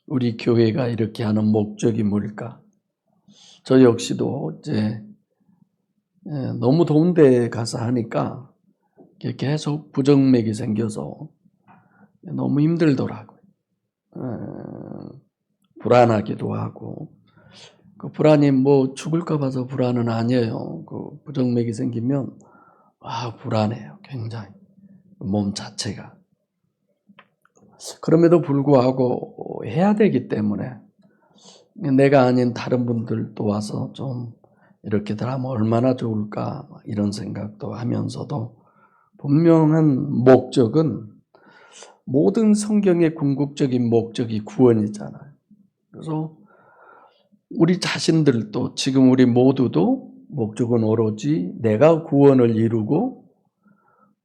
우리 교회가 이렇게 하는 목적이 뭘까? 저 역시도 이제 너무 더운 데 가서 하니까 계속 부정맥이 생겨서 너무 힘들더라고요. 불안하기도 하고, 그 불안이 뭐 죽을까 봐서 불안은 아니에요. 그 부정맥이 생기면 불안해요. 굉장히 몸 자체가. 그럼에도 불구하고 해야 되기 때문에 내가 아닌 다른 분들도 와서 좀 이렇게들 하면 얼마나 좋을까 이런 생각도 하면서도 분명한 목적은 모든 성경의 궁극적인 목적이 구원이잖아요. 그래서 우리 자신들도 지금 우리 모두도 목적은 오로지 내가 구원을 이루고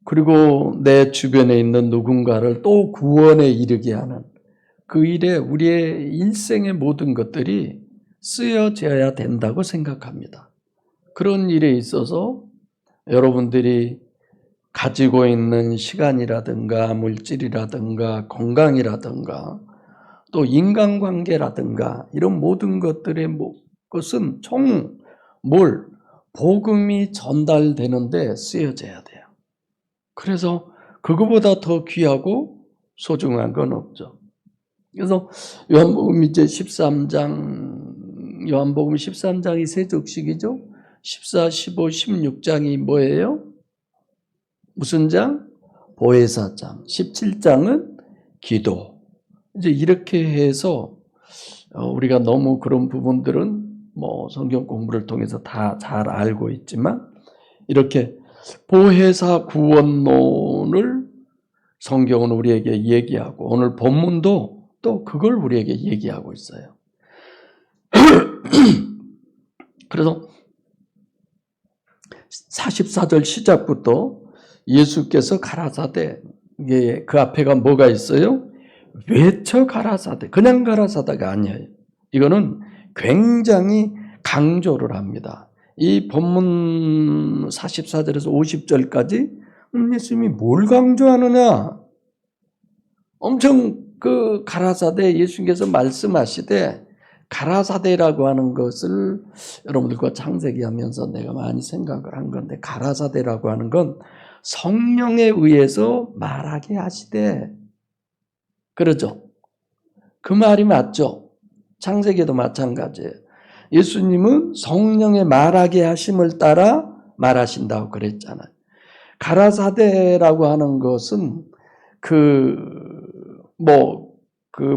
그리고 내 주변에 있는 누군가를 또 구원에 이르게 하는 그 일에 우리의 일생의 모든 것들이 쓰여져야 된다고 생각합니다. 그런 일에 있어서 여러분들이 가지고 있는 시간이라든가 물질이라든가 건강이라든가 또 인간관계라든가 이런 모든 것들의 것은 복음이 전달되는데 쓰여져야 돼요. 그래서 그거보다 더 귀하고 소중한 건 없죠. 그래서 요한복음 13장이 세 족식이죠. 14, 15, 16장이 뭐예요? 무슨 장? 보혜사장. 17장은 기도. 이제 이렇게 해서 우리가 너무 그런 부분들은 성경 공부를 통해서 다 잘 알고 있지만 이렇게 보혜사 구원론을 성경은 우리에게 얘기하고 오늘 본문도 또 그걸 우리에게 얘기하고 있어요. 그래서 44절 시작부터 예수께서 가라사대, 그 앞에가 뭐가 있어요? 외쳐 가라사대. 그냥 가라사대가 아니에요. 이거는 굉장히 강조를 합니다. 이 본문 44절에서 50절까지 예수님이 뭘 강조하느냐? 엄청 그 가라사대 예수님께서 말씀하시되 가라사대라고 하는 것을 여러분들과 창세기 하면서 내가 많이 생각을 한 건데 가라사대라고 하는 건 성령에 의해서 말하게 하시되 그러죠? 그 말이 맞죠? 창세기에도 마찬가지예요. 예수님은 성령의 말하게 하심을 따라 말하신다고 그랬잖아요. 가라사대라고 하는 것은 그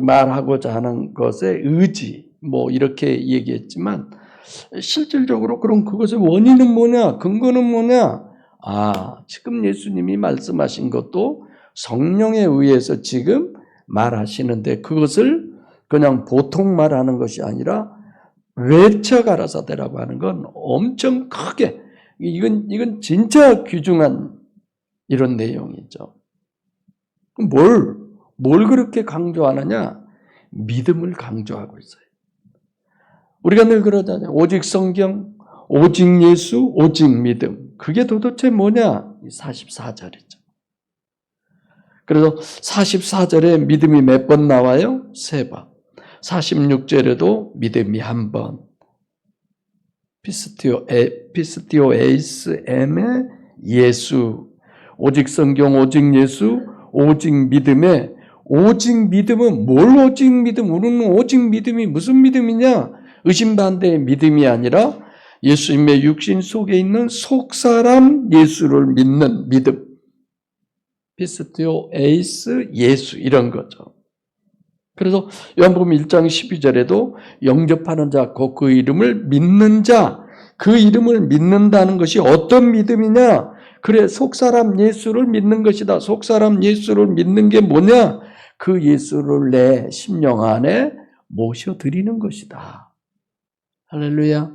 말하고자 하는 것의 의지, 이렇게 얘기했지만, 실질적으로 그럼 그것의 원인은 뭐냐? 근거는 뭐냐? 지금 예수님이 말씀하신 것도 성령에 의해서 지금 말하시는데 그것을 그냥 보통 말하는 것이 아니라 외쳐 가라사대라고 하는 건 엄청 크게 이건 진짜 귀중한 이런 내용이죠. 뭘 그렇게 강조하느냐? 믿음을 강조하고 있어요. 우리가 늘 그러잖아요. 오직 성경, 오직 예수, 오직 믿음. 그게 도대체 뭐냐? 44절이죠. 그래서 44절에 믿음이 몇 번 나와요? 3번. 46절에도 믿음이 1번. 피스티오 에이스 엠의 예수. 오직 성경, 오직 예수, 오직 믿음에 오직 믿음은 뭘 오직 믿음? 우리는 오직 믿음이 무슨 믿음이냐? 의심반대의 믿음이 아니라 예수님의 육신 속에 있는 속사람 예수를 믿는 믿음. 피스티오 에이스 예수 이런 거죠. 그래서 요한복음 1장 12절에도 영접하는 자, 곧 그 이름을 믿는 자, 그 이름을 믿는다는 것이 어떤 믿음이냐? 그래, 속사람 예수를 믿는 것이다. 속사람 예수를 믿는 게 뭐냐? 그 예수를 내 심령 안에 모셔드리는 것이다. 할렐루야.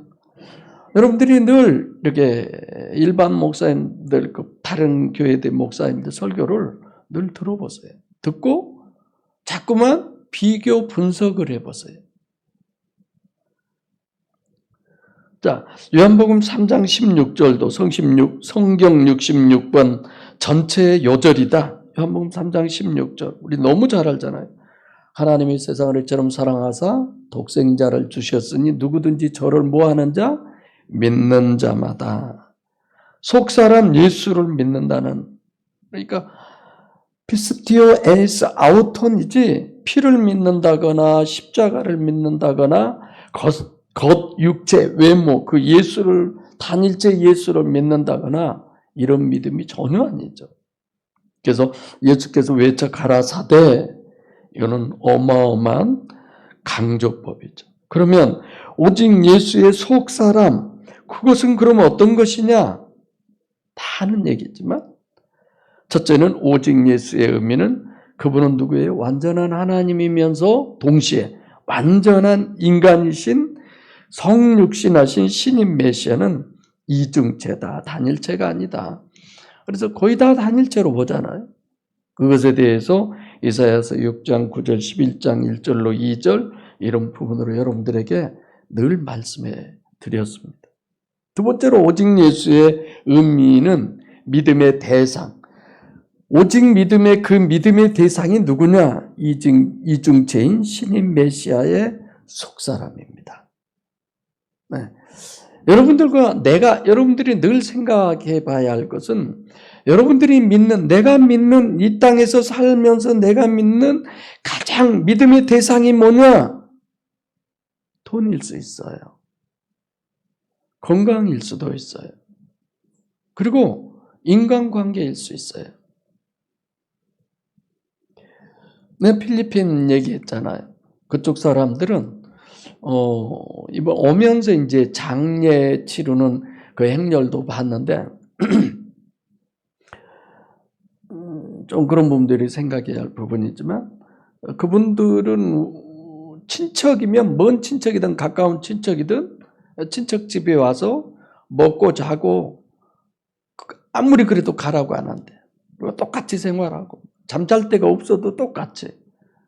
여러분들이 늘 이렇게 일반 목사님들, 다른 교회들 목사님들 설교를 늘 들어보세요. 듣고 자꾸만 비교 분석을 해보세요. 자, 요한복음 3장 16절도 성경 66번 전체의 요절이다. 요한복음 3장 16절. 우리 너무 잘 알잖아요. 하나님이 세상을 이처럼 사랑하사 독생자를 주셨으니 누구든지 저를 뭐하는 자? 믿는 자마다. 속사람 예수를 믿는다는, 그러니까 피스티오 에이스 아우톤이지, 피를 믿는다거나 십자가를 믿는다거나 겉 육체 외모 그 예수를, 단일체 예수를 믿는다거나 이런 믿음이 전혀 아니죠. 그래서 예수께서 외쳐 가라사대, 이거는 어마어마한 강조법이죠. 그러면 오직 예수의 속사람, 그것은 그러면 어떤 것이냐? 다 하는 얘기지만 첫째는 오직 예수의 의미는 그분은 누구예요? 완전한 하나님이면서 동시에 완전한 인간이신 성육신하신 신인 메시아는 이중체다. 단일체가 아니다. 그래서 거의 다 단일체로 보잖아요. 그것에 대해서 이사야서 6장 9절, 11장 1절로 2절 이런 부분으로 여러분들에게 늘 말씀해 드렸습니다. 두 번째로 오직 예수의 의미는 믿음의 대상. 오직 믿음의 그 믿음의 대상이 누구냐? 이중체인 신인 메시아의 속사람입니다. 네. 여러분들이 늘 생각해 봐야 할 것은 여러분들이 믿는, 내가 믿는 이 땅에서 살면서 내가 믿는 가장 믿음의 대상이 뭐냐? 돈일 수 있어요. 건강일 수도 있어요. 그리고 인간관계일 수 있어요. 내 필리핀 얘기했잖아요. 그쪽 사람들은 이번 오면서 이제 장례 치르는 그 행렬도 봤는데 좀 그런 부분들이 생각해야 할 부분이지만 그분들은 친척이면 먼 친척이든 가까운 친척이든 친척 집에 와서 먹고 자고 아무리 그래도 가라고 안 한대. 그리고 똑같이 생활하고 잠잘 데가 없어도 똑같이.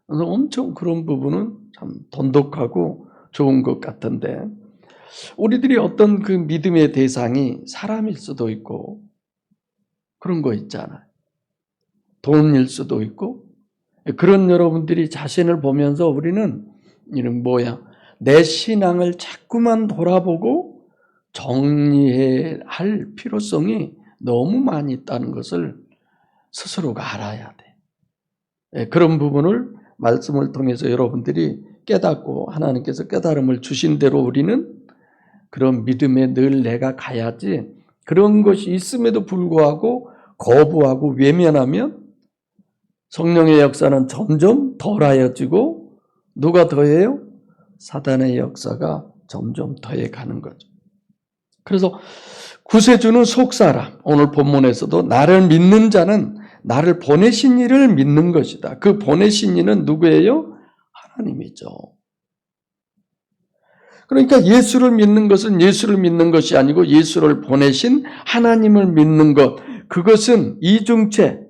그래서 엄청 그런 부분은 참 돈독하고 좋은 것 같은데 우리들이 어떤 그 믿음의 대상이 사람일 수도 있고 그런 거 있잖아요. 돈일 수도 있고 그런 여러분들이 자신을 보면서 우리는 이런 내 신앙을 자꾸만 돌아보고 정리해야 할 필요성이 너무 많이 있다는 것을 스스로가 알아야 돼. 그런 부분을 말씀을 통해서 여러분들이 깨닫고 하나님께서 깨달음을 주신 대로 우리는 그런 믿음에 늘 내가 가야지 그런 것이 있음에도 불구하고 거부하고 외면하면 성령의 역사는 점점 덜하여지고 누가 더해요? 사단의 역사가 점점 더해가는 거죠. 그래서 구세주는 속사람, 오늘 본문에서도 나를 믿는 자는 나를 보내신 이를 믿는 것이다. 그 보내신 이는 누구예요? 하나님이죠. 그러니까 예수를 믿는 것은 예수를 믿는 것이 아니고 예수를 보내신 하나님을 믿는 것. 그것은 이중체,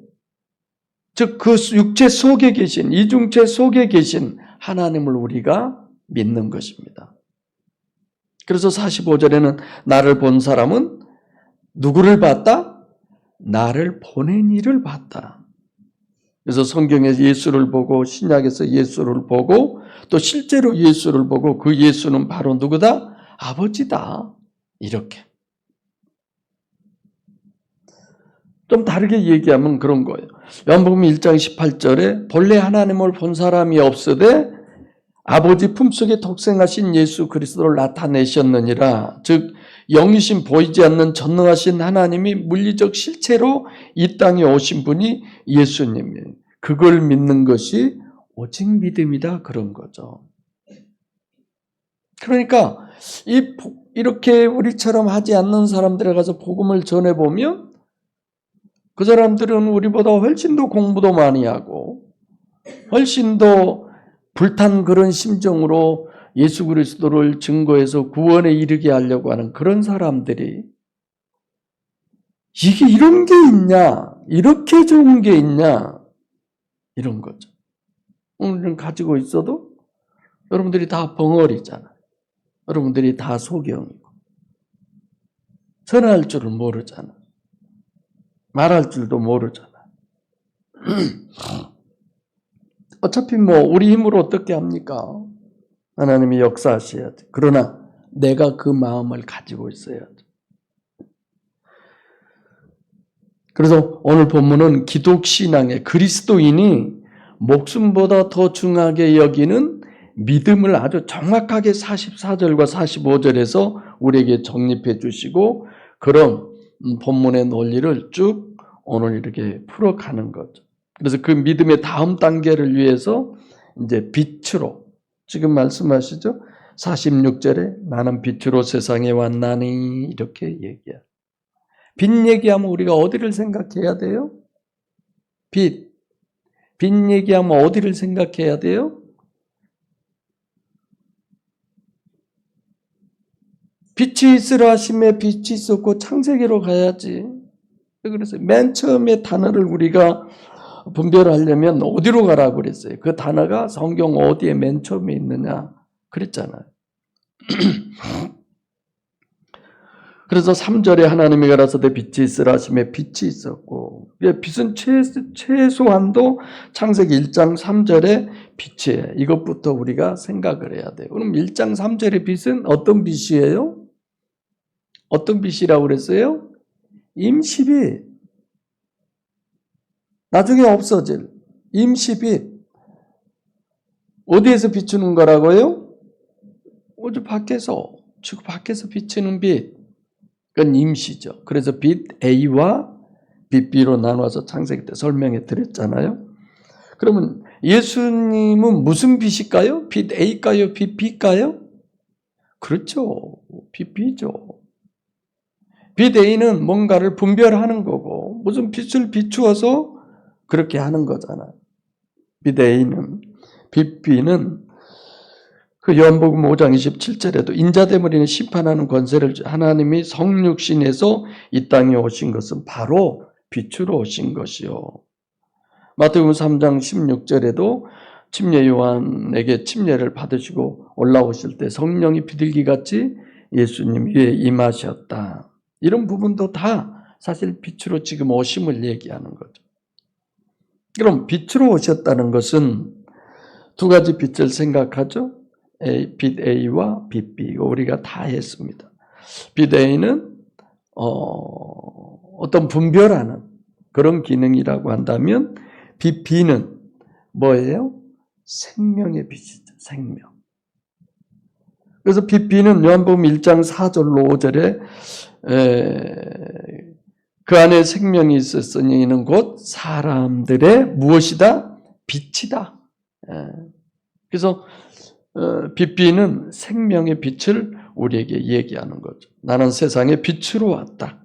즉 그 육체 속에 계신, 이중체 속에 계신 하나님을 우리가 믿는 것입니다. 그래서 45절에는 나를 본 사람은 누구를 봤다? 나를 보낸 이를 봤다. 그래서 성경에서 예수를 보고 신약에서 예수를 보고 또 실제로 예수를 보고 그 예수는 바로 누구다? 아버지다. 이렇게. 좀 다르게 얘기하면 그런 거예요. 요한복음 1장 18절에 본래 하나님을 본 사람이 없으되 아버지 품속에 독생하신 예수 그리스도를 나타내셨느니라. 즉 영이신 보이지 않는 전능하신 하나님이 물리적 실체로 이 땅에 오신 분이 예수님이에요. 그걸 믿는 것이 오직 믿음이다 그런 거죠. 그러니까 이렇게 우리처럼 하지 않는 사람들에 가서 복음을 전해보면 그 사람들은 우리보다 훨씬 더 공부도 많이 하고 훨씬 더 불탄 그런 심정으로 예수 그리스도를 증거해서 구원에 이르게 하려고 하는 그런 사람들이 이게 이런 게 있냐? 이렇게 좋은 게 있냐? 이런 거죠. 오늘은 가지고 있어도 여러분들이 다 벙어리잖아요. 여러분들이 다 소경이고 전할 줄을 모르잖아요. 말할 줄도 모르잖아요. 어차피 뭐 우리 힘으로 어떻게 합니까? 하나님이 역사하셔야지. 그러나 내가 그 마음을 가지고 있어야지. 그래서 오늘 본문은 기독신앙의 그리스도인이 목숨보다 더 중하게 여기는 믿음을 아주 정확하게 44절과 45절에서 우리에게 정립해 주시고 그런 본문의 논리를 쭉 오늘 이렇게 풀어가는 거죠. 그래서 그 믿음의 다음 단계를 위해서 이제 빛으로 지금 말씀하시죠. 46절에 나는 빛으로 세상에 왔나니 이렇게 얘기해요. 빛 얘기하면 우리가 어디를 생각해야 돼요? 빛. 빛 얘기하면 어디를 생각해야 돼요? 빛이 있으라 하심에 빛이 있었고 창세기로 가야지. 그래서 맨 처음에 단어를 우리가 분별하려면 어디로 가라고 그랬어요? 그 단어가 성경 어디에 맨 처음에 있느냐 그랬잖아요. 그래서 3절에 하나님이 가라사대 빛이 있으라 하심에 빛이 있었고 빛은 최소한도 창세기 1장 3절에 빛이에요. 이것부터 우리가 생각을 해야 돼요. 그럼 1장 3절의 빛은 어떤 빛이에요? 어떤 빛이라고 그랬어요? 임시빛. 나중에 없어질 임시빛. 어디에서 비추는 거라고요? 어디 밖에서. 지구 밖에서 비추는 빛. 그건 임시죠. 그래서 빛 A와 빛 B로 나눠서 창세기 때 설명해 드렸잖아요. 그러면 예수님은 무슨 빛일까요? 빛 A일까요? 빛 B일까요? 그렇죠. 빛 B죠. 빛 A는 뭔가를 분별하는 거고 무슨 빛을 비추어서 그렇게 하는 거잖아요. 빛 A는 빛 B는 그 요한복음 5장 27절에도 인자됨을 인해 심판하는 권세를 하나님이 성육신에서 이 땅에 오신 것은 바로 빛으로 오신 것이요. 마태복음 3장 16절에도 침례 요한에게 침례를 받으시고 올라오실 때 성령이 비둘기같이 예수님 위에 임하셨다. 이런 부분도 다 사실 빛으로 지금 오심을 얘기하는 거죠. 그럼 빛으로 오셨다는 것은 두 가지 빛을 생각하죠. 빛 A와 빛 B 우리가 다 했습니다. 빛 A는 어떤 분별하는 그런 기능이라고 한다면 빛 B는 뭐예요? 생명의 빛이죠. 생명. 그래서 빛 B는 요한복음 1장 4절로 5절에 그 안에 생명이 있었으니 이는 곧 사람들의 무엇이다? 빛이다. 그래서 빛 B는 생명의 빛을 우리에게 얘기하는 거죠. 나는 세상에 빛으로 왔다.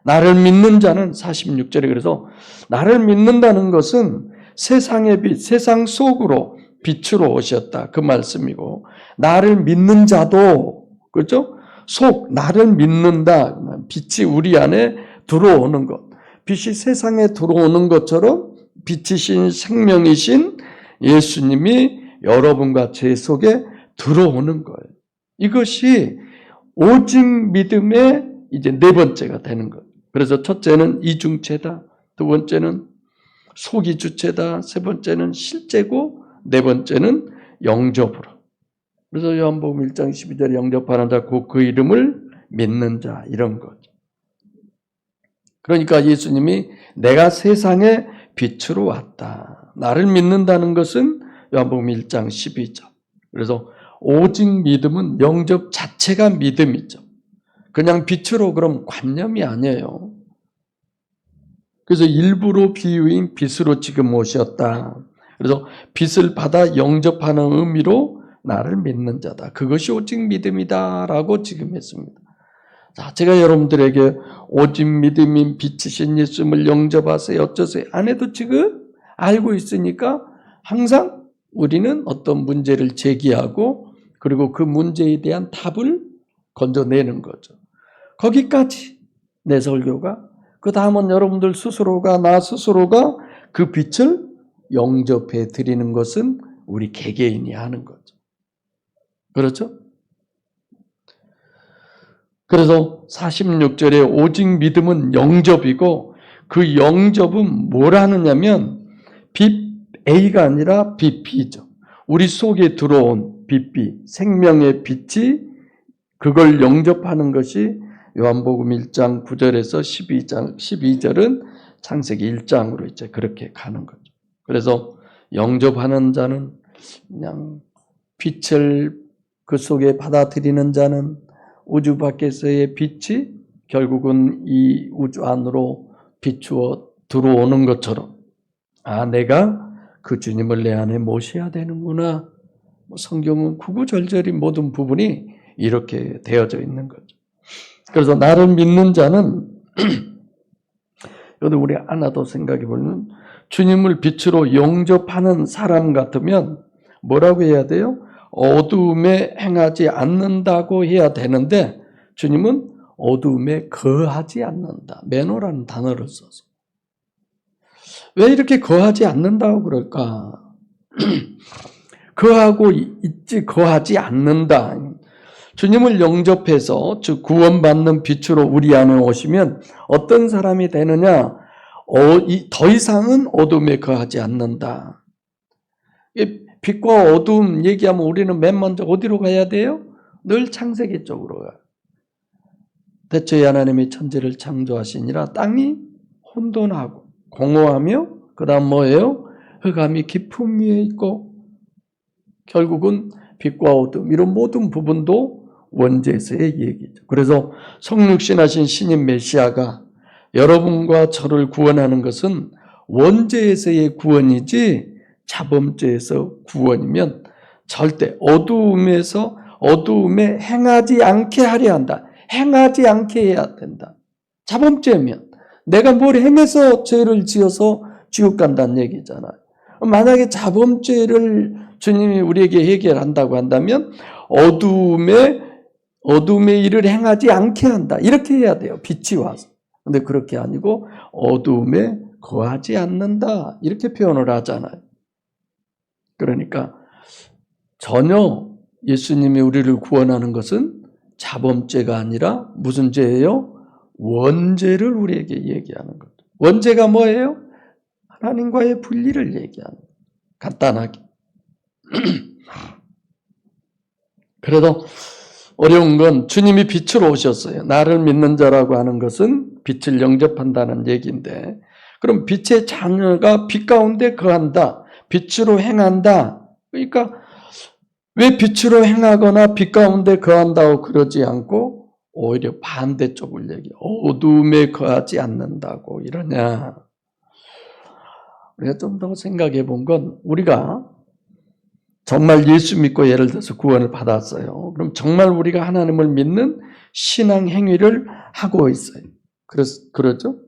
나를 믿는 자는 46절에 그래서 나를 믿는다는 것은 세상의 빛, 세상 속으로 빛으로 오셨다. 그 말씀이고 나를 믿는 자도 그렇죠? 속 나를 믿는다. 빛이 우리 안에 들어오는 것. 빛이 세상에 들어오는 것처럼 빛이신 생명이신 예수님이 여러분과 제 속에 들어오는 거예요. 이것이 오직 믿음의 이제 네 번째가 되는 거예요. 그래서 첫째는 이중체다. 두 번째는 속이 주체다. 세 번째는 실제고 네 번째는 영접으로. 그래서 요한복음 1장 12절에 영접하는 자 곧 그 이름을 믿는 자 이런 거죠. 그러니까 예수님이 내가 세상에 빛으로 왔다. 나를 믿는다는 것은 요한복음 1장 12절. 그래서 오직 믿음은 영접 자체가 믿음이죠. 그냥 빛으로 그럼 관념이 아니에요. 그래서 일부러 비유인 빛으로 지금 오셨다. 그래서 빛을 받아 영접하는 의미로 나를 믿는 자다. 그것이 오직 믿음이다라고 지금 했습니다. 자, 제가 여러분들에게 오직 믿음인 빛이신 예수님을 영접하세요. 어쩌세요? 안 해도 지금 알고 있으니까 항상 우리는 어떤 문제를 제기하고 그리고 그 문제에 대한 답을 건져내는 거죠. 거기까지 내 설교가 그 다음은 여러분들 스스로가 나 스스로가 그 빛을 영접해 드리는 것은 우리 개개인이 하는 거죠. 그렇죠? 그래서 46절에 오직 믿음은 영접이고 그 영접은 뭘 하느냐면 빛 A가 아니라 BP죠. 우리 속에 들어온 BP, 생명의 빛이 그걸 영접하는 것이 요한복음 1장 9절에서 12절은 창세기 1장으로 이제 그렇게 가는 거죠. 그래서 영접하는 자는 그냥 빛을 그 속에 받아들이는 자는 우주 밖에서의 빛이 결국은 이 우주 안으로 비추어 들어오는 것처럼 내가 그 주님을 내 안에 모셔야 되는구나. 성경은 구구절절히 모든 부분이 이렇게 되어져 있는 거죠. 그래서 나를 믿는 자는 여기도 우리 하나도 생각해 보면 주님을 빛으로 영접하는 사람 같으면 뭐라고 해야 돼요? 어두움에 행하지 않는다고 해야 되는데 주님은 어두움에 거하지 않는다. 매너라는 단어를 써서. 왜 이렇게 거하지 않는다고 그럴까? 거하고 있지 거하지 않는다. 주님을 영접해서 즉 구원받는 빛으로 우리 안에 오시면 어떤 사람이 되느냐? 더 이상은 어둠에 거하지 않는다. 빛과 어둠 얘기하면 우리는 맨 먼저 어디로 가야 돼요? 늘 창세기 쪽으로 가요. 대초에 하나님이 천지를 창조하시니라 땅이 혼돈하고 공허하며 그 다음 뭐예요? 흑암이 깊음 위에 있고 결국은 빛과 어둠 이런 모든 부분도 원죄에서의 얘기죠. 그래서 성육신하신 신인 메시아가 여러분과 저를 구원하는 것은 원죄에서의 구원이지 자범죄에서 구원이면 절대 어두움에 행하지 않게 하려 한다. 행하지 않게 해야 된다. 자범죄면 내가 뭘 행해서 죄를 지어서 지옥 간다는 얘기잖아요. 만약에 자범죄를 주님이 우리에게 해결한다고 한다면 어두움의 일을 행하지 않게 한다. 이렇게 해야 돼요. 빛이 와서. 근데 그렇게 아니고 어두움에 거하지 않는다. 이렇게 표현을 하잖아요. 그러니까 전혀 예수님이 우리를 구원하는 것은 자범죄가 아니라 무슨 죄예요? 원죄를 우리에게 얘기하는 거죠. 원죄가 뭐예요? 하나님과의 분리를 얘기하는 거예요. 간단하게. 그래도 어려운 건 주님이 빛으로 오셨어요. 나를 믿는 자라고 하는 것은 빛을 영접한다는 얘기인데 그럼 빛의 자녀가 빛 가운데 거한다. 빛으로 행한다. 그러니까 왜 빛으로 행하거나 빛 가운데 거한다고 그러지 않고 오히려 반대쪽을 얘기해. 어두움에 거하지 않는다고 이러냐. 우리가 좀 더 생각해 본 건 우리가 정말 예수 믿고 예를 들어서 구원을 받았어요. 그럼 정말 우리가 하나님을 믿는 신앙 행위를 하고 있어요. 그러죠?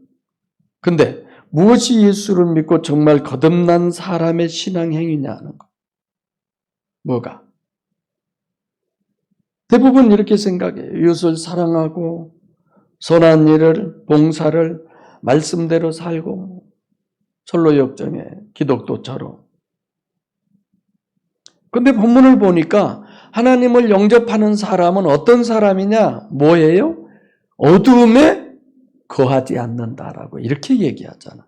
근데 무엇이 예수를 믿고 정말 거듭난 사람의 신앙 행위냐는 거. 뭐가? 대부분 이렇게 생각해요. 이웃을 사랑하고 선한 일을, 봉사를 말씀대로 살고 철로 역정에 기독도처럼. 근데 본문을 보니까 하나님을 영접하는 사람은 어떤 사람이냐? 뭐예요? 어두움에 거하지 않는다라고 이렇게 얘기하잖아.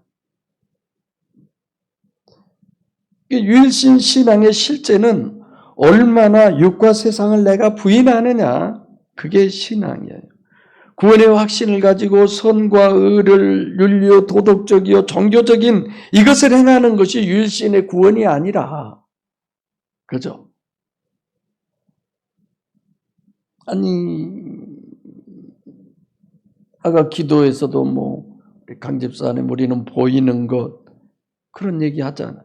유일신 신앙의 실제는 얼마나 육과 세상을 내가 부인하느냐, 그게 신앙이에요. 구원의 확신을 가지고 선과 의를 윤리요 도덕적이요 종교적인 이것을 행하는 것이 유일신의 구원이 아니라, 그죠? 아니 아까 기도에서도 강 집사님 우리는 보이는 것 그런 얘기 하잖아요.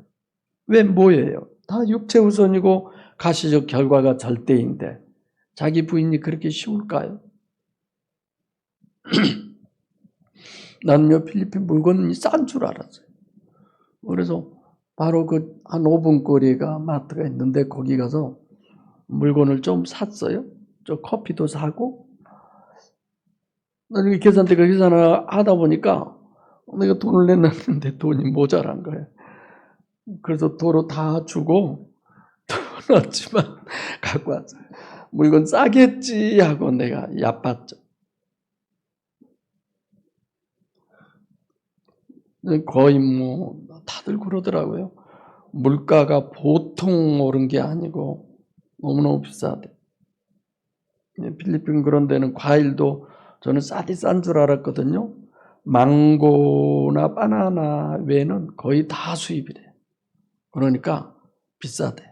왜 뭐예요? 다 육체 우선이고 가시적 결과가 절대인데 자기 부인이 그렇게 쉬울까요? 나는요 필리핀 물건이 싼 줄 알았어요. 그래서 바로 그 한 5분 거리가 마트가 있는데 거기 가서 물건을 좀 샀어요. 저 커피도 사고 나중에 계산대가 계산을 하다 보니까 내가 돈을 내놨는데 돈이 모자란 거예요. 그래서 도로 다 주고 돈 없지만 갖고 왔어요. 물건 싸겠지 하고 내가 얕봤죠. 거의 다들 그러더라고요. 물가가 보통 오른 게 아니고 너무너무 비싸대. 필리핀 그런 데는 과일도 저는 싸디 싼 줄 알았거든요. 망고나 바나나 외에는 거의 다 수입이래. 그러니까 비싸대.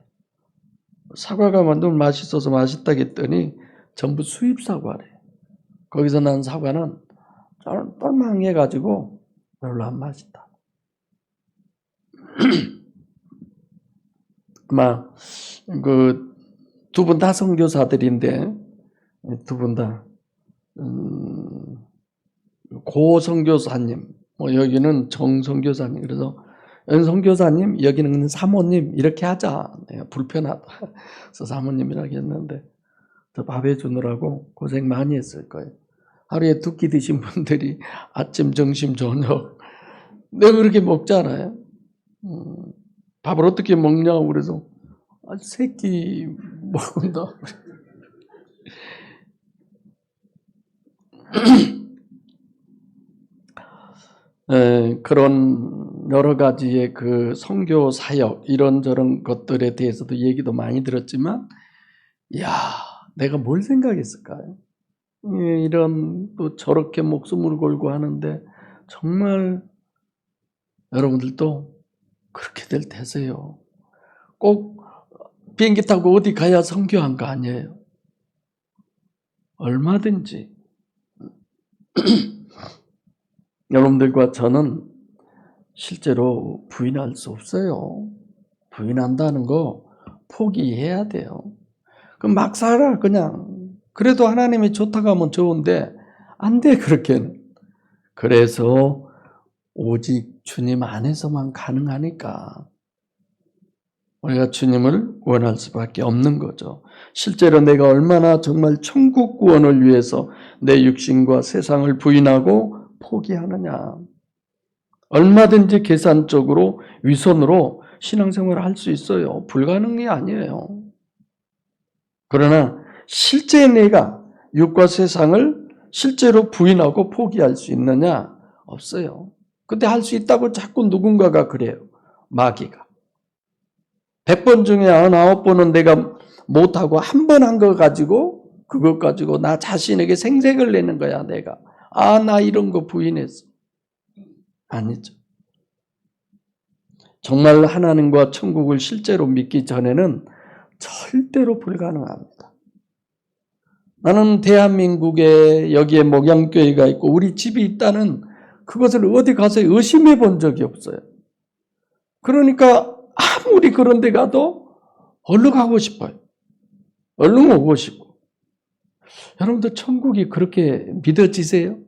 사과가 만두면 맛있어서 맛있다겠더니 전부 수입 사과래. 거기서 난 사과는 똘망해가지고 별로 안 맛있다. 아마 그 두 분 다 선교사들인데 두 분 다 고 선교사님, 뭐 여기는 정 선교사님, 그래서 선교사님, 여기는 사모님 이렇게 하자. 내가 불편하다. 그래서 사모님이라고 했는데 저 밥 해주느라고 고생 많이 했을 거예요. 하루에 2끼 드신 분들이 아침, 점심, 저녁 내가 그렇게 먹잖아요. 밥을 어떻게 먹냐고 그래서 3끼 먹는다. 그런 여러 가지의 그 선교 사역 이런저런 것들에 대해서도 얘기도 많이 들었지만, 야, 내가 뭘 생각했을까요? 이런 또 저렇게 목숨을 걸고 하는데 정말 여러분들도 그렇게 될 테세요. 꼭 비행기 타고 어디 가야 선교한 거 아니에요. 얼마든지. 여러분들과 저는 실제로 부인할 수 없어요. 부인한다는 거 포기해야 돼요. 그럼 막 살아 그냥. 그래도 하나님이 좋다고 하면 좋은데 안 돼 그렇게는. 그래서 오직 주님 안에서만 가능하니까 우리가 주님을 원할 수밖에 없는 거죠. 실제로 내가 얼마나 정말 천국 구원을 위해서 내 육신과 세상을 부인하고 포기하느냐. 얼마든지 계산적으로 위선으로 신앙생활을 할 수 있어요. 불가능이 아니에요. 그러나 실제 내가 육과 세상을 실제로 부인하고 포기할 수 있느냐? 없어요. 근데 할 수 있다고 자꾸 누군가가 그래요. 마귀가. 100번 중에 99번은 내가 못하고 한 번 한 거 가지고 그것 가지고 나 자신에게 생색을 내는 거야 내가. 나 이런 거 부인했어. 아니죠. 정말 하나님과 천국을 실제로 믿기 전에는 절대로 불가능합니다. 나는 대한민국에 여기에 목양교회가 있고 우리 집이 있다는 그것을 어디 가서 의심해 본 적이 없어요. 그러니까 아무리 그런 데 가도 얼른 가고 싶어요. 얼른 오고 싶고. 여러분들 천국이 그렇게 믿어지세요?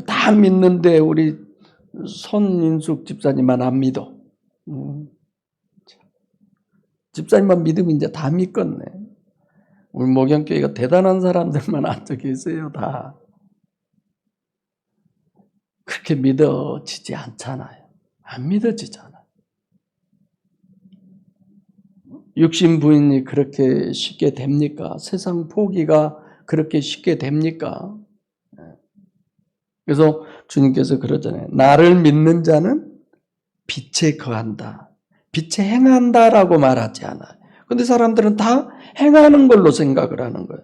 다 믿는데 우리 손인숙 집사님만 안 믿어. 집사님만 믿으면 이제 다 믿겠네. 우리 목양교회가 대단한 사람들만 앉아 계세요. 다. 그렇게 믿어지지 않잖아요. 안 믿어지잖아요. 육신 부인이 그렇게 쉽게 됩니까? 세상 포기가 그렇게 쉽게 됩니까? 그래서 주님께서 그러잖아요. 나를 믿는 자는 빛에 거한다. 빛에 행한다라고 말하지 않아요. 근데 사람들은 다 행하는 걸로 생각을 하는 거예요.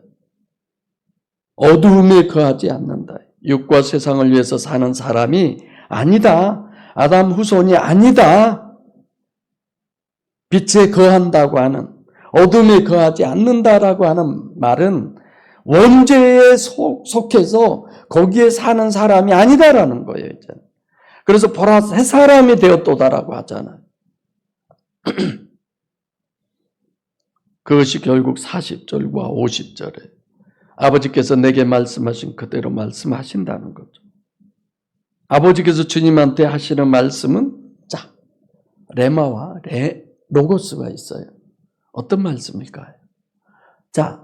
어두움에 거하지 않는다. 육과 세상을 위해서 사는 사람이 아니다. 아담 후손이 아니다. 빛에 거한다고 하는, 어둠에 거하지 않는다라고 하는 말은 원죄에 속해서 거기에 사는 사람이 아니다라는 거예요. 이제. 그래서 보라 새 사람이 되었도다라고 하잖아요. 그것이 결국 40절과 50절에 아버지께서 내게 말씀하신 그대로 말씀하신다는 거죠. 아버지께서 주님한테 하시는 말씀은 레마와 로고스가 있어요. 어떤 말씀일까요?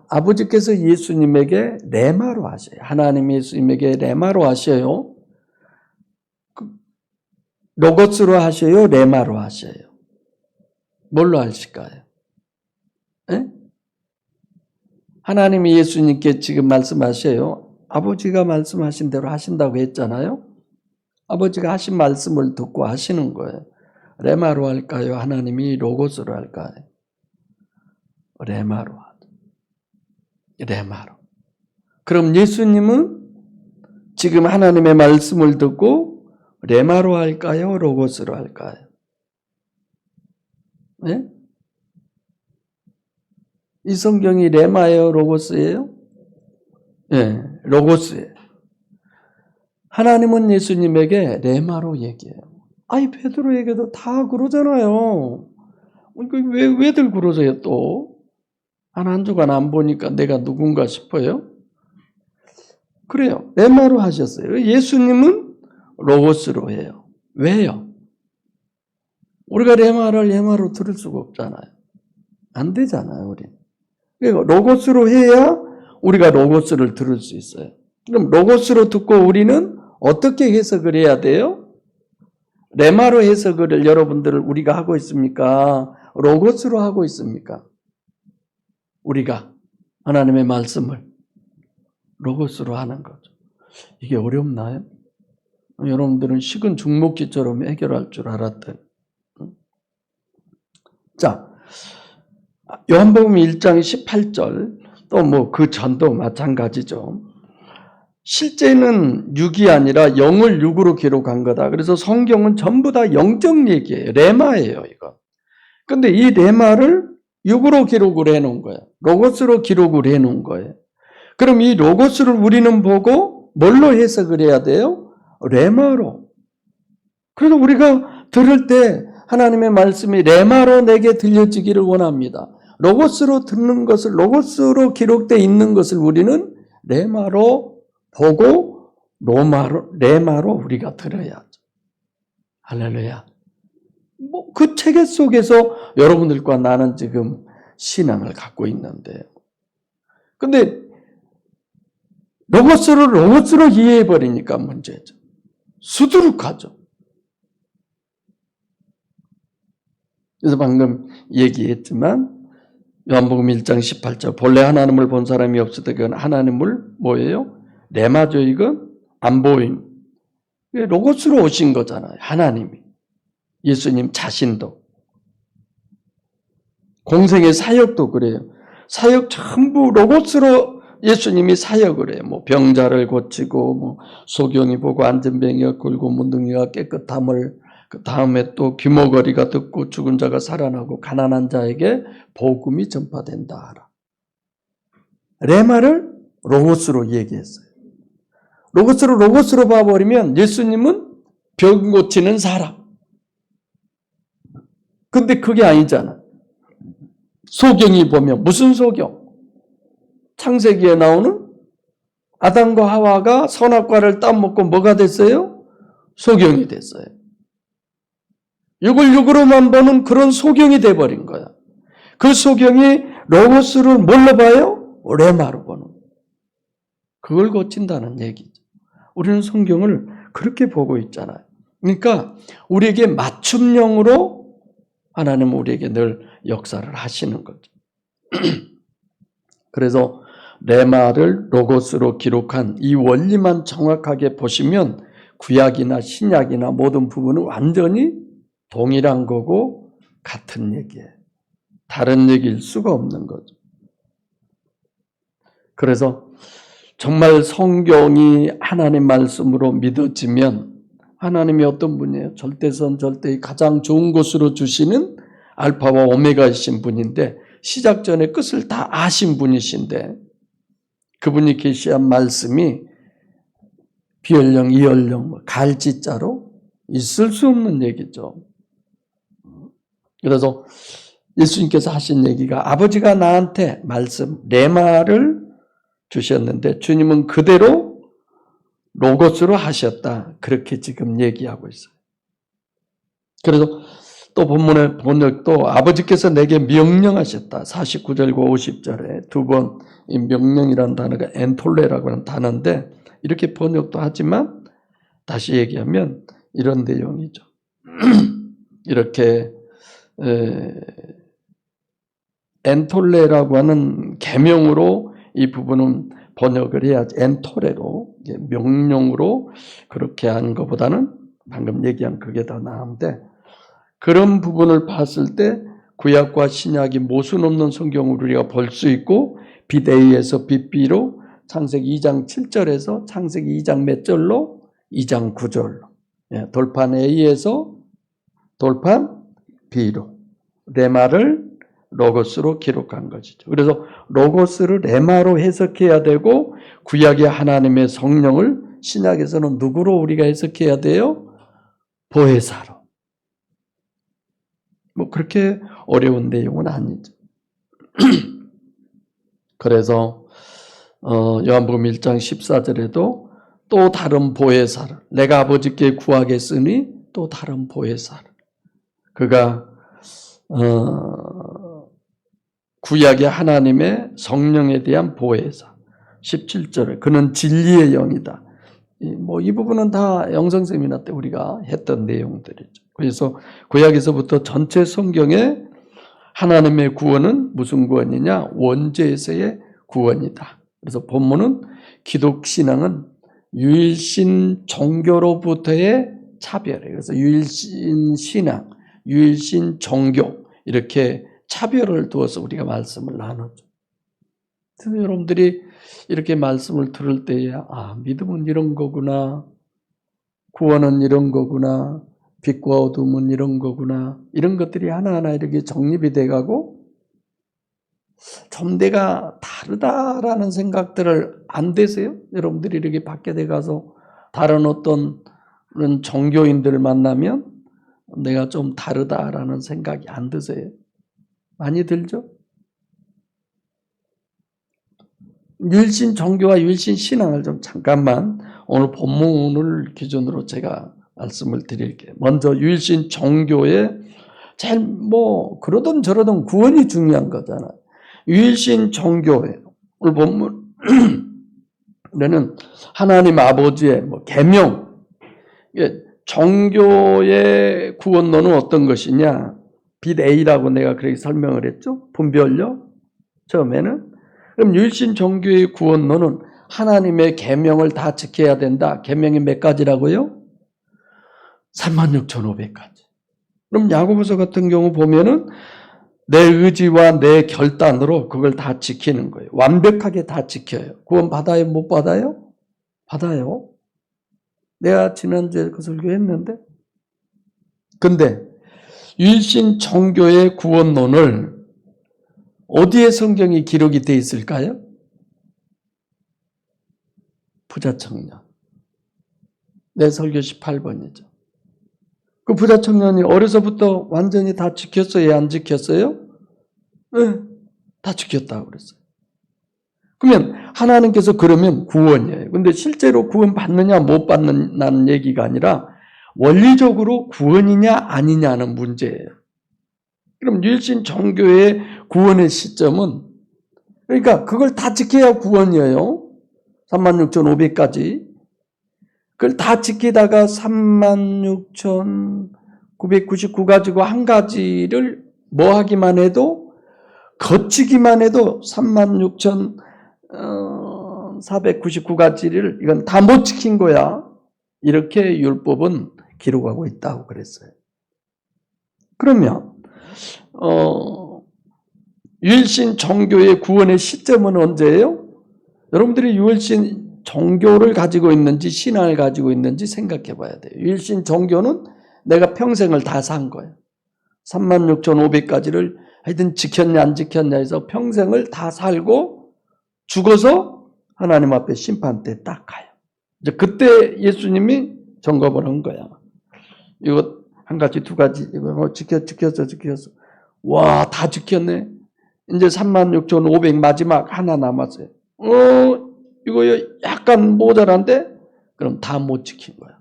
아버지께서 예수님에게 레마로 하셔요. 하나님 예수님에게 레마로 하셔요. 로고스로 하셔요? 레마로 하셔요? 뭘로 하실까요? 네? 하나님이 예수님께 지금 말씀하셔요. 아버지가 말씀하신 대로 하신다고 했잖아요. 아버지가 하신 말씀을 듣고 하시는 거예요. 레마로 할까요? 하나님이 로고스로 할까요? 레마로 하죠. 레마로. 그럼 예수님은 지금 하나님의 말씀을 듣고 레마로 할까요? 로고스로 할까요? 네? 이 성경이 레마예요? 로고스예요? 네, 로고스예요. 하나님은 예수님에게 레마로 얘기해요. 아니 베드로에게도 다 그러잖아요. 왜들 그러세요 또? 한 주간 안 보니까 내가 누군가 싶어요? 그래요. 레마로 하셨어요. 예수님은 로고스로 해요. 왜요? 우리가 레마로 들을 수가 없잖아요. 안 되잖아요, 우리. 그러니까 로고스로 해야 우리가 로고스를 들을 수 있어요. 그럼 로고스로 듣고 우리는 어떻게 해석을 해야 돼요? 레마로 해석을 여러분들 우리가 하고 있습니까? 로고스로 하고 있습니까? 우리가 하나님의 말씀을 로고스로 하는 거죠. 이게 어렵나요? 여러분들은 식은 죽먹기처럼 해결할 줄 알았더니. 자, 요한복음 1장 18절 또 뭐 그 전도 마찬가지죠. 실제는 6이 아니라 0을 6으로 기록한 거다. 그래서 성경은 전부 다 영적 얘기예요. 레마예요, 이거. 근데 이 레마를 6으로 기록을 해놓은 거예요. 로고스로 기록을 해놓은 거예요. 그럼 이 로고스를 우리는 보고 뭘로 해석을 해야 돼요? 레마로. 그래서 우리가 들을 때 하나님의 말씀이 레마로 내게 들려지기를 원합니다. 로고스로 듣는 것을, 로고스로 기록되어 있는 것을 우리는 레마로 보고 레마로 우리가 들어야죠. 할렐루야. 그 책 속에서 여러분들과 나는 지금 신앙을 갖고 있는데요. 근데 로고스로 이해해버리니까 문제죠. 수두룩하죠. 그래서 방금 얘기했지만 요한복음 1장 18절 본래 하나님을 본 사람이 없으되 그건 하나님을 뭐예요? 레마죠 이건? 안 보임. 로고스로 오신 거잖아요. 하나님이. 예수님 자신도. 공생의 사역도 그래요. 사역 전부 로고스로 예수님이 사역을 해요. 뭐 병자를 고치고 뭐 소경이 보고 앉은 병이가 굴고 문둥이가 깨끗함을 그 다음에 또 귀머거리가 듣고 죽은 자가 살아나고 가난한 자에게 복음이 전파된다 하라. 레마를 로고스로 얘기했어요. 로고스로 봐버리면 예수님은 병 고치는 사람. 근데 그게 아니잖아. 소경이 보면 무슨 소경? 창세기에 나오는 아담과 하와가 선악과를 따먹고 뭐가 됐어요? 소경이 됐어요. 6을 6으로만 보는 그런 소경이 돼버린 거야. 그 소경이 로고스를 뭘로 봐요? 레마로 보는 거야. 그걸 고친다는 얘기죠. 우리는 성경을 그렇게 보고 있잖아요. 그러니까 우리에게 맞춤형으로 하나님은 우리에게 늘 역사를 하시는 거죠. 그래서 레마를 로고스로 기록한 이 원리만 정확하게 보시면 구약이나 신약이나 모든 부분은 완전히 동일한 거고 같은 얘기예요. 다른 얘기일 수가 없는 거죠. 그래서 정말 성경이 하나님 말씀으로 믿어지면 하나님이 어떤 분이에요? 절대선 절대의 가장 좋은 것으로 주시는 알파와 오메가이신 분인데 시작 전에 끝을 다 아신 분이신데 그분이 계시한 말씀이 비연령, 이연령, 갈지자로 있을 수 없는 얘기죠. 그래서 예수님께서 하신 얘기가 아버지가 나한테 말씀, 레마를 주셨는데 주님은 그대로 로고스로 하셨다. 그렇게 지금 얘기하고 있어요. 그래서 또 본문의 번역도 아버지께서 내게 명령하셨다. 49절과 50절에 두 번 이 명령이라는 단어가 엔톨레라고 하는 단어인데 이렇게 번역도 하지만 다시 얘기하면 이런 내용이죠. 이렇게 엔톨레라고 하는 계명으로 이 부분은 번역을 해야지 엔토레로 명령으로 그렇게 하는 것보다는 방금 얘기한 그게 더 나은데, 그런 부분을 봤을 때 구약과 신약이 모순 없는 성경을 우리가 볼 수 있고, 빛 A에서 빛 B로, 창세기 2장 7절에서 창세기 2장 몇 절로? 2장 9절로. 돌판 A에서 돌판 B로. 레마를 로고스로 기록한 것이죠. 그래서 로고스를 레마로 해석해야 되고, 구약의 하나님의 성령을 신약에서는 누구로 우리가 해석해야 돼요? 보혜사로. 뭐 그렇게 어려운 내용은 아니죠. 그래서 요한복음 1장 14절에도 또 다른 보혜사를 내가 아버지께 구하겠으니 또 다른 보혜사를, 그가 구약의 하나님의 성령에 대한 보혜사. 17절에 그는 진리의 영이다. 이 부분은 다 영성세미나 때 우리가 했던 내용들이죠. 그래서 구약에서부터 전체 성경에 하나님의 구원은 무슨 구원이냐? 원죄에서의 구원이다. 그래서 본문은 기독신앙은 유일신 종교로부터의 차별이에요. 그래서 유일신 신앙, 유일신 종교, 이렇게 차별을 두어서 우리가 말씀을 나누죠. 그래서 여러분들이 이렇게 말씀을 들을 때에 믿음은 이런 거구나, 구원은 이런 거구나, 빛과 어둠은 이런 거구나, 이런 것들이 하나하나 이렇게 정립이 돼가고 좀 내가 다르다라는 생각들을 안 되세요? 여러분들이 이렇게 밖에 나가서 다른 어떤 종교인들을 만나면 내가 좀 다르다라는 생각이 안 드세요? 많이 들죠? 유일신 종교와 유일신 신앙을 좀 잠깐만 오늘 본문을 기준으로 제가 말씀을 드릴게요. 먼저 유일신 종교의 제일 그러든 저러든 구원이 중요한 거잖아요. 유일신 종교의 오늘 본문에는 하나님 아버지의 계명, 종교의 구원론은 어떤 것이냐? 빛 A라고 내가 그렇게 설명을 했죠. 분별력 처음에는. 그럼 유일신 종교의 구원론은 하나님의 계명을 다 지켜야 된다. 계명이 몇 가지라고요? 36,500가지. 그럼 야고보서 같은 경우 보면은 내 의지와 내 결단으로 그걸 다 지키는 거예요. 완벽하게 다 지켜요. 구원 받아요? 못 받아요? 받아요. 내가 지난주에 그 설교했는데. 근데 유일신 종교의 구원론을 어디에 성경이 기록이 되어 있을까요? 부자 청년. 내 설교 18번이죠. 그 부자 청년이 어려서부터 완전히 다 지켰어요? 안 지켰어요? 네, 다 지켰다고 그랬어요. 그러면 하나님께서 그러면 구원이에요. 근데 실제로 구원 받느냐 못 받느냐는 얘기가 아니라 원리적으로 구원이냐 아니냐는 문제예요. 그럼 유일신 종교의 구원의 시점은, 그러니까 그걸 다 지켜야 구원이에요. 36,500가지. 그걸 다 지키다가 36,999가지고 한 가지를 하기만 해도, 거치기만 해도 36,499가지를 이건 다 못 지킨 거야. 이렇게 율법은 기록하고 있다고 그랬어요. 그러면 유일신 종교의 구원의 시점은 언제예요? 여러분들이 유일신 종교를 가지고 있는지 신앙을 가지고 있는지 생각해 봐야 돼요. 유일신 종교는 내가 평생을 다 산 거예요. 36,500가지를 하여튼 지켰냐 안 지켰냐 해서 평생을 다 살고 죽어서 하나님 앞에 심판 때 딱 가요. 이제 그때 예수님이 점검을 한 거야. 이거 한 가지 두 가지 이거 지켰어. 와, 다 지켰네. 이제 36,500 마지막 하나 남았어요. 이거 약간 모자란데? 그럼 다 못 지킨 거야.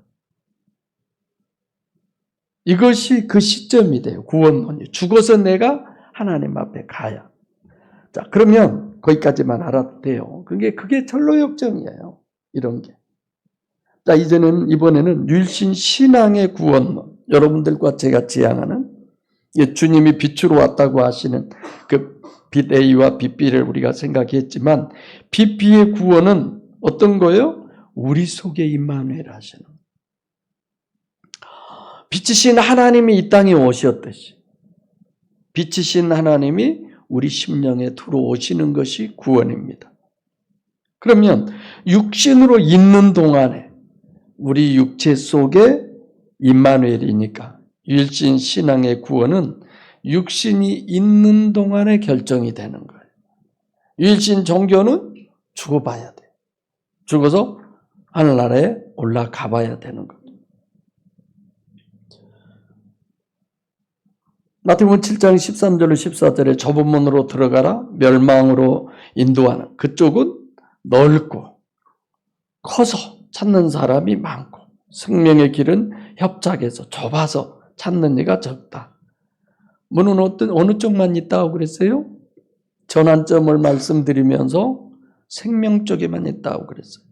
이것이 그 시점이 돼요. 구원론이. 죽어서 내가 하나님 앞에 가야. 자, 그러면 거기까지만 알아도 돼요. 그게 철로역정이에요. 이런 게. 자, 이번에는 유일신 신앙의 구원론. 여러분들과 제가 지향하는 주님이 빛으로 왔다고 하시는 그 빛 A와 빛 B를 우리가 생각했지만 빛 B의 구원은 어떤 거예요? 우리 속에 임마누엘 하시는. 빛이신 하나님이 이 땅에 오셨듯이 빛이신 하나님이 우리 심령에 들어오시는 것이 구원입니다. 그러면 육신으로 있는 동안에 우리 육체 속에 임마누엘이니까 유일신 신앙의 구원은 육신이 있는 동안에 결정이 되는 거예요. 유일신 종교는 죽어봐야 돼. 죽어서 하늘나라에 올라가 봐야 되는 거죠. 마태복음 7장 13절로 14절에 좁은 문으로 들어가라 멸망으로 인도하는 그쪽은 넓고 커서 찾는 사람이 많고 생명의 길은 협착해서 좁아서 찾는 이가 적다. 문은 어느 쪽만 있다고 그랬어요? 전환점을 말씀드리면서 생명 쪽에만 있다고 그랬어요.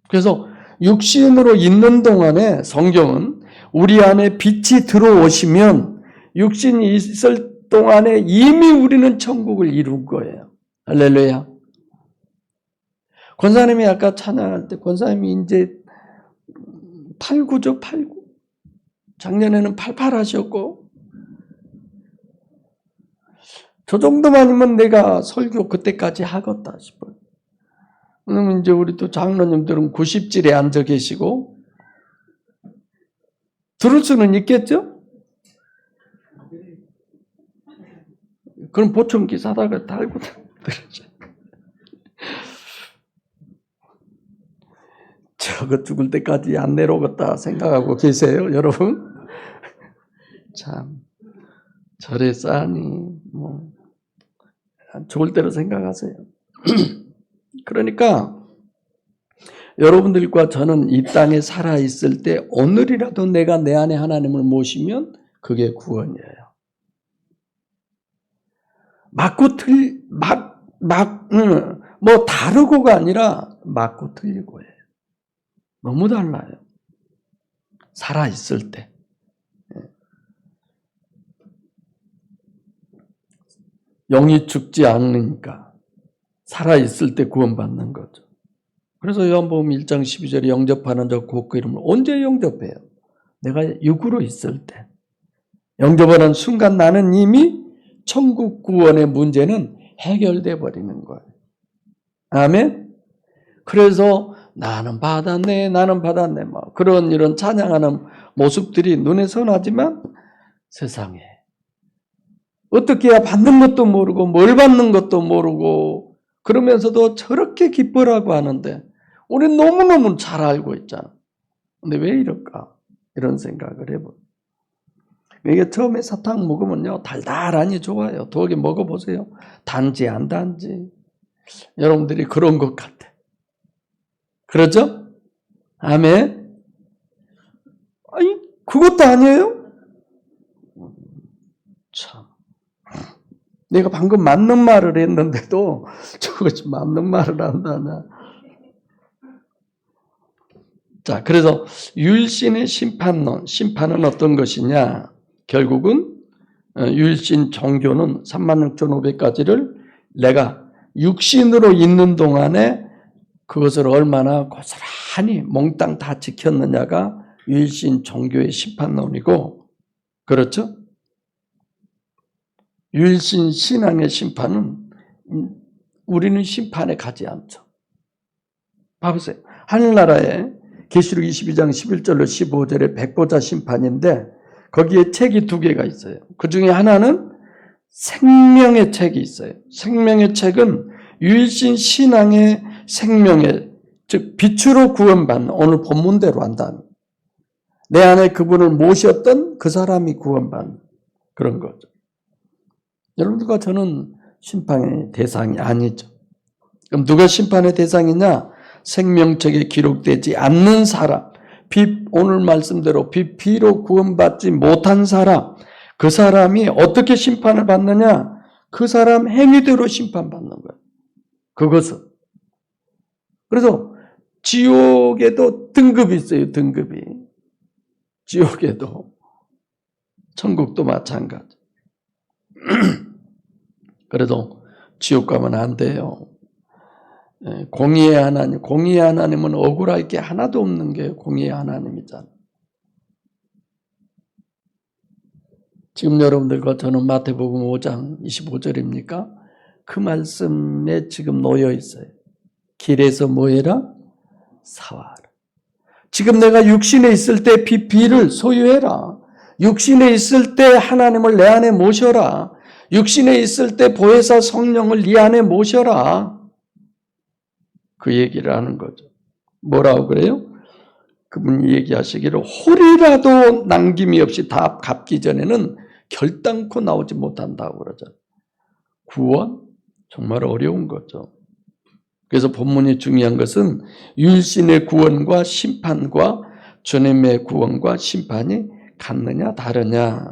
그래서 육신으로 있는 동안에 성경은 우리 안에 빛이 들어오시면 육신이 있을 동안에 이미 우리는 천국을 이룬 거예요. 할렐루야. 권사님이 아까 찬양할 때 권사님이 이제 89죠, 89. 작년에는 88 하셨고 저 정도만이면 내가 설교 그때까지 하겠다 싶어요. 그러면 이제 우리 또 장로님들은 90질에 앉아 계시고 들을 수는 있겠죠? 그럼 보청기 사다가 달고 들으죠. 저거 죽을 때까지 안 내려오겠다 생각하고 계세요, 여러분? 참 절에 싸니 뭐 죽을 대로 생각하세요. 그러니까 여러분들과 저는 이 땅에 살아 있을 때 오늘이라도 내가 내 안에 하나님을 모시면 그게 구원이에요. 뭐 다르고가 아니라 맞고 틀리고예요. 너무 달라요. 살아 있을 때. 영이 죽지 않으니까 살아 있을 때 구원받는 거죠. 그래서 요한복음 1장 12절에 영접하는 자 곧 그 이름을 언제 영접해요? 내가 육으로 있을 때. 영접하는 순간 나는 이미 천국 구원의 문제는 해결돼 버리는 거예요. 아멘. 그래서 나는 받았네, 나는 받았네, 뭐 그런 이런 찬양하는 모습들이 눈에 선하지만 세상에 어떻게 해야 받는 것도 모르고 뭘 받는 것도 모르고 그러면서도 저렇게 기뻐라고 하는데 우리는 너무너무 잘 알고 있잖아. 근데 왜 이럴까? 이런 생각을 해봐요. 이게 처음에 사탕 먹으면요 달달하니 좋아요. 두 개 먹어보세요. 단지 안 단지. 여러분들이 그런 것 같아. 그렇죠? 아멘. 아니 그것도 아니에요? 참. 내가 방금 맞는 말을 했는데도 저것이 맞는 말을 한다나. 자, 그래서 유일신의 심판론, 심판은 어떤 것이냐? 결국은 유일신 종교는 36,500가지를 내가 육신으로 있는 동안에 그것을 얼마나 고스란히 몽땅 다 지켰느냐가 유일신 종교의 심판론이고, 그렇죠? 유일신 신앙의 심판은 우리는 심판에 가지 않죠. 봐보세요. 하늘나라에 계시록 22장 11절로 15절에 백보자 심판인데 거기에 책이 두 개가 있어요. 그 중에 하나는 생명의 책이 있어요. 생명의 책은 유일신 신앙의 생명의, 즉 빛으로 구원받는, 오늘 본문대로 한다면 내 안에 그분을 모셨던 그 사람이 구원받는 그런 거죠. 여러분들과 저는 심판의 대상이 아니죠. 그럼 누가 심판의 대상이냐? 생명책에 기록되지 않는 사람, 오늘 말씀대로 비로 구원받지 못한 사람, 그 사람이 어떻게 심판을 받느냐? 그 사람 행위대로 심판받는 거예요. 그것은. 그래서 지옥에도 등급이 있어요. 등급이. 지옥에도. 천국도 마찬가지. 그래도 지옥 가면 안 돼요. 공의의 하나님은 억울할 게 하나도 없는 게 공의의 하나님이잖아요. 지금 여러분들과 저는 마태복음 5장 25절입니까? 그 말씀에 지금 놓여 있어요. 길에서 뭐 해라? 사와라. 지금 내가 육신에 있을 때 비를 소유해라. 육신에 있을 때 하나님을 내 안에 모셔라. 육신에 있을 때 보혜사 성령을 네 안에 모셔라. 그 얘기를 하는 거죠. 뭐라고 그래요? 그분이 얘기하시기를 홀이라도 남김이 없이 다 갚기 전에는 결단코 나오지 못한다고 그러죠. 구원? 정말 어려운 거죠. 그래서 본문이 중요한 것은 율신의 구원과 심판과 주님의 구원과 심판이 같느냐 다르냐.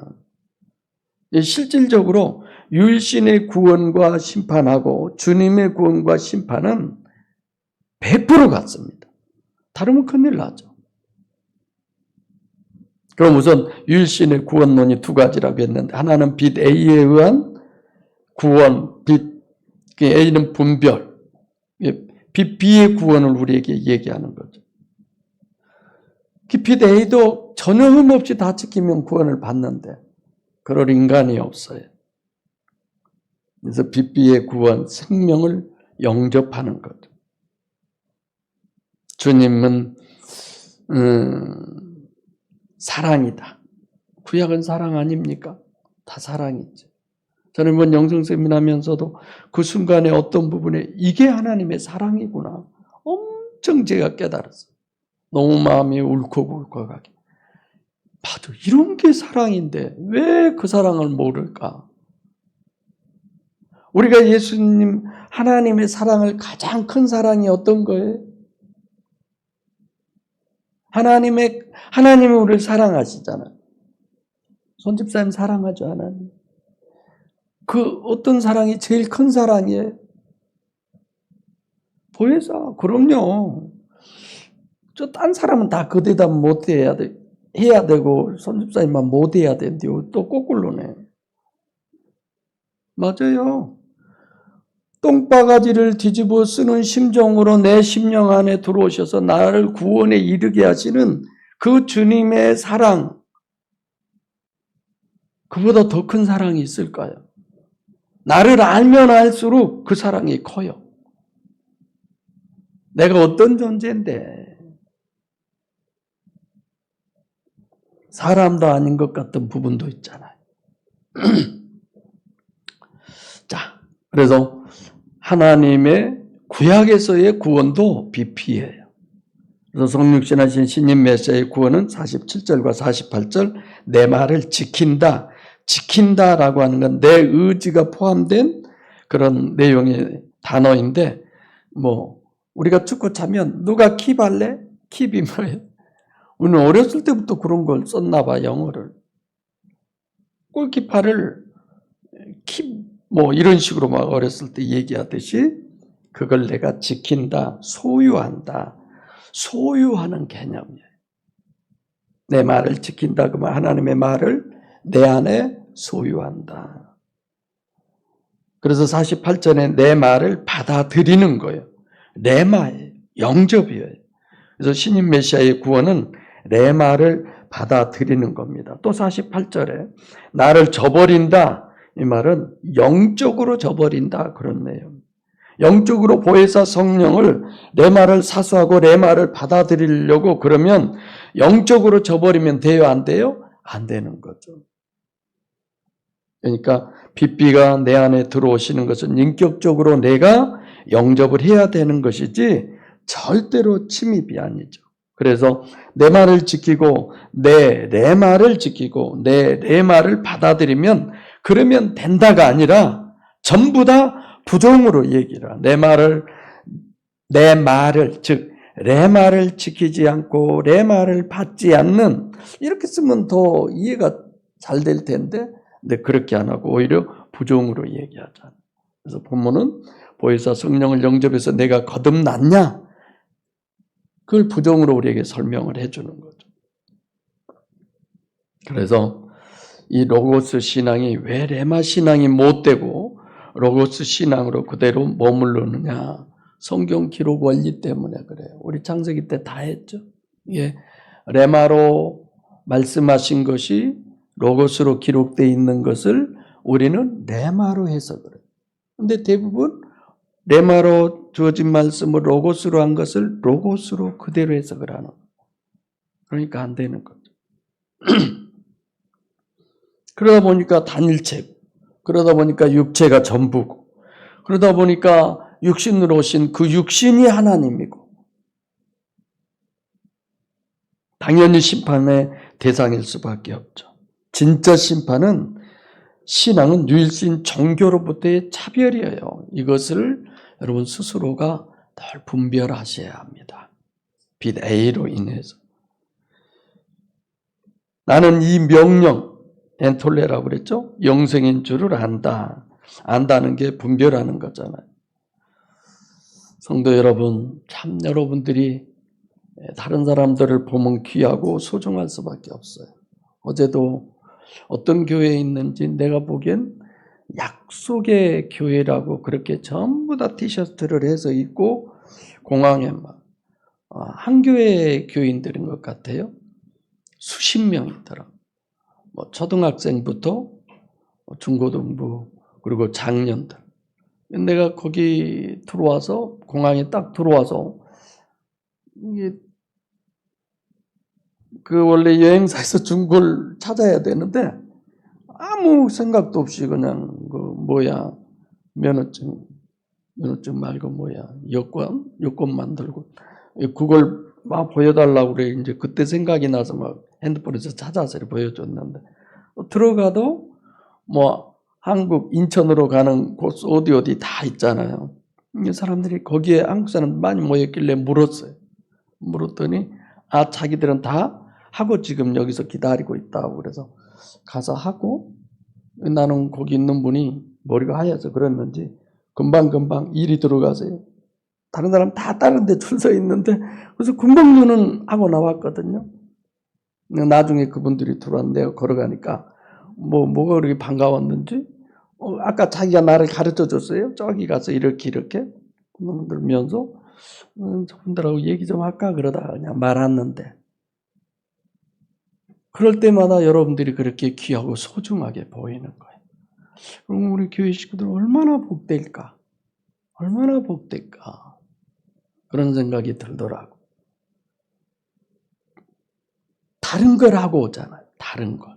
실질적으로 율신의 구원과 심판하고 주님의 구원과 심판은 100% 같습니다. 다르면 큰일 나죠. 그럼 우선 율신의 구원론이 두 가지라고 했는데 하나는 빛 A에 의한 구원, 빛 A는 분별, 빛 B의 구원을 우리에게 얘기하는 거죠. 빛 A도 전혀 흠없이 다 지키면 구원을 받는데 그럴 인간이 없어요. 그래서 빛 B의 구원, 생명을 영접하는 거죠. 주님은 사랑이다. 구약은 사랑 아닙니까? 다 사랑이죠. 저는 이번 영성 세미나 하면서도 그 순간에 어떤 부분에 이게 하나님의 사랑이구나. 엄청 제가 깨달았어요. 너무 마음이 울컥울컥하게. 봐도 이런 게 사랑인데 왜 그 사랑을 모를까? 우리가 예수님 하나님의 사랑을 가장 큰 사랑이 어떤 거예요? 하나님이 우리를 사랑하시잖아요. 손집사님 사랑하죠, 하나님. 그 어떤 사랑이 제일 큰 사랑이에요? 보혜사, 그럼요. 저 딴 사람은 다 그 대답 못 해야 되고 손집사님만 못 해야 된대요. 또 거꾸로네. 맞아요. 똥바가지를 뒤집어 쓰는 심정으로 내 심령 안에 들어오셔서 나를 구원에 이르게 하시는 그 주님의 사랑, 그보다 더 큰 사랑이 있을까요? 나를 알면 알수록 그 사랑이 커요. 내가 어떤 존재인데 사람도 아닌 것 같은 부분도 있잖아요. 자, 그래서 하나님의 구약에서의 구원도 비피예요. 그래서 성육신하신 신인 메시아의 구원은 47절과 48절 내 말을 지킨다. 지킨다라고 하는 건 내 의지가 포함된 그런 내용의 단어인데 우리가 축구 차면 누가 킵할래? 킵이 뭐예요? 우리는 어렸을 때부터 그런 걸 썼나 봐, 영어를. 골키퍼를 킵 이런 식으로 막 어렸을 때 얘기하듯이 그걸 내가 지킨다, 소유한다. 소유하는 개념이에요. 내 말을 지킨다, 그러면 하나님의 말을 내 안에 소유한다. 그래서 48절에 내 말을 받아들이는 거예요. 내 말, 영접이에요. 그래서 신인 메시아의 구원은 내 말을 받아들이는 겁니다. 또 48절에 나를 저버린다. 이 말은 영적으로 저버린다. 그런 내용. 영적으로 보혜사 성령을 내 말을 사수하고 내 말을 받아들이려고 그러면 영적으로 저버리면 돼요? 안 돼요? 안 되는 거죠. 그러니까 빛비가 내 안에 들어오시는 것은 인격적으로 내가 영접을 해야 되는 것이지 절대로 침입이 아니죠. 그래서 내 말을 지키고 내 말을 지키고 내 말을 받아들이면 그러면 된다가 아니라 전부 다 부정으로 얘기를 해. 내 말을 즉 내 말을 지키지 않고 내 말을 받지 않는, 이렇게 쓰면 더 이해가 잘 될 텐데 근데 그렇게 안 하고 오히려 부정으로 얘기하잖아. 그래서 본문은 보혜사 성령을 영접해서 내가 거듭났냐? 그걸 부정으로 우리에게 설명을 해주는 거죠. 그래서 이 로고스 신앙이 왜 레마 신앙이 못되고 로고스 신앙으로 그대로 머무르느냐? 성경 기록 원리 때문에 그래요. 우리 창세기 때 다 했죠. 예, 레마로 말씀하신 것이 로고스로 기록되어 있는 것을 우리는 레마로 해석을 해요. 근데 대부분 레마로 주어진 말씀을 로고스로 한 것을 로고스로 그대로 해석을 하는 거예요. 그러니까 안 되는 거죠. 그러다 보니까 단일체, 그러다 보니까 육체가 전부고, 그러다 보니까 육신으로 오신 그 육신이 하나님이고, 당연히 심판의 대상일 수밖에 없죠. 진짜 심판은 신앙은 유일신 종교로부터의 차별이에요. 이것을 여러분 스스로가 늘 분별하셔야 합니다. 빛 A로 인해서. 나는 이 명령, 엔톨레라고 그랬죠? 영생인 줄을 안다. 안다는 게 분별하는 거잖아요. 성도 여러분, 참 여러분들이 다른 사람들을 보면 귀하고 소중할 수밖에 없어요. 어제도 어떤 교회에 있는지 내가 보기엔 약속의 교회라고 그렇게 전부 다 티셔츠를 해서 입고 공항에 막 한 교회 교인들인 것 같아요. 수십 명이더라. 뭐 초등학생부터 중고등부 그리고 장년들. 내가 거기 들어와서 공항에 딱 들어와서 이게 그 원래 여행사에서 준 걸 찾아야 되는데 아무 생각도 없이 그냥 그 면허증 말고 여권만 들고 그걸 막 보여달라고 그래. 이제 그때 생각이 나서 막 핸드폰에서 찾아서 보여줬는데 들어가도 뭐 한국 인천으로 가는 곳 어디 다 있잖아요. 사람들이 거기에 한국 사람 많이 모였길래 물었어요. 물었더니 자기들은 다 하고 지금 여기서 기다리고 있다고 그래서 가서 하고 나는 거기 있는 분이 머리가 하얘서 그랬는지 금방 일이 들어가세요. 다른 사람 다 다른 데 줄 서 있는데 그래서 금방 눈은 하고 나왔거든요. 나중에 그분들이 들어왔는데 걸어가니까 뭐가 그렇게 반가웠는지 아까 자기가 나를 가르쳐 줬어요. 저기 가서 이렇게 그러면서 저분들하고 얘기 좀 할까 그러다가 그냥 말았는데 그럴 때마다 여러분들이 그렇게 귀하고 소중하게 보이는 거예요. 그럼 우리 교회 식구들 얼마나 복될까? 얼마나 복될까? 그런 생각이 들더라고. 다른 걸 하고 오잖아요. 다른 걸.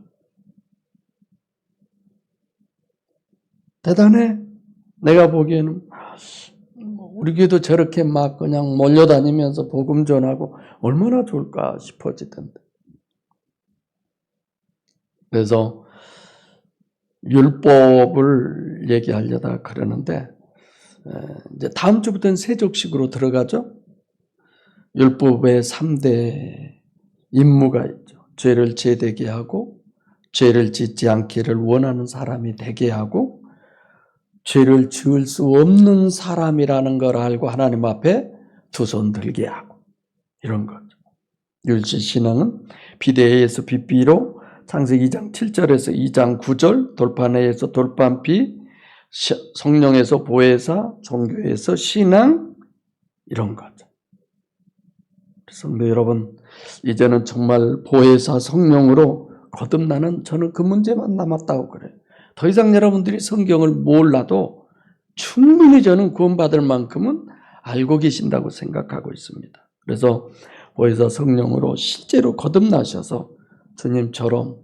대단해. 내가 보기에는 우리 교회도 저렇게 막 그냥 몰려다니면서 복음 전하고 얼마나 좋을까 싶어지던데. 그래서 율법을 얘기하려다 그러는데 이제 다음 주부터는 세족식으로 들어가죠. 율법의 3대 임무가 있죠. 죄를 제되게 하고 죄를 짓지 않기를 원하는 사람이 되게 하고 죄를 지을 수 없는 사람이라는 걸 알고 하나님 앞에 두 손 들게 하고 이런 거죠. 율법신앙은 비대에서 빗비로 창세기 2장 7절에서 2장 9절 돌판에서 돌판비 성령에서 보혜사 종교에서 신앙 이런 거죠. 성도 여러분 이제는 정말 보혜사 성령으로 거듭나는 저는 그 문제만 남았다고 그래요. 더 이상 여러분들이 성경을 몰라도 충분히 저는 구원받을 만큼은 알고 계신다고 생각하고 있습니다. 그래서 보혜사 성령으로 실제로 거듭나셔서 주님처럼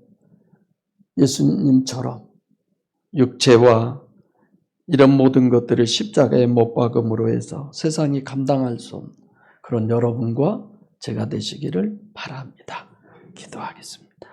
예수님처럼 육체와 이런 모든 것들을 십자가에 못 박음으로 해서 세상이 감당할 수 없는 그런 여러분과 제가 되시기를 바랍니다. 기도하겠습니다.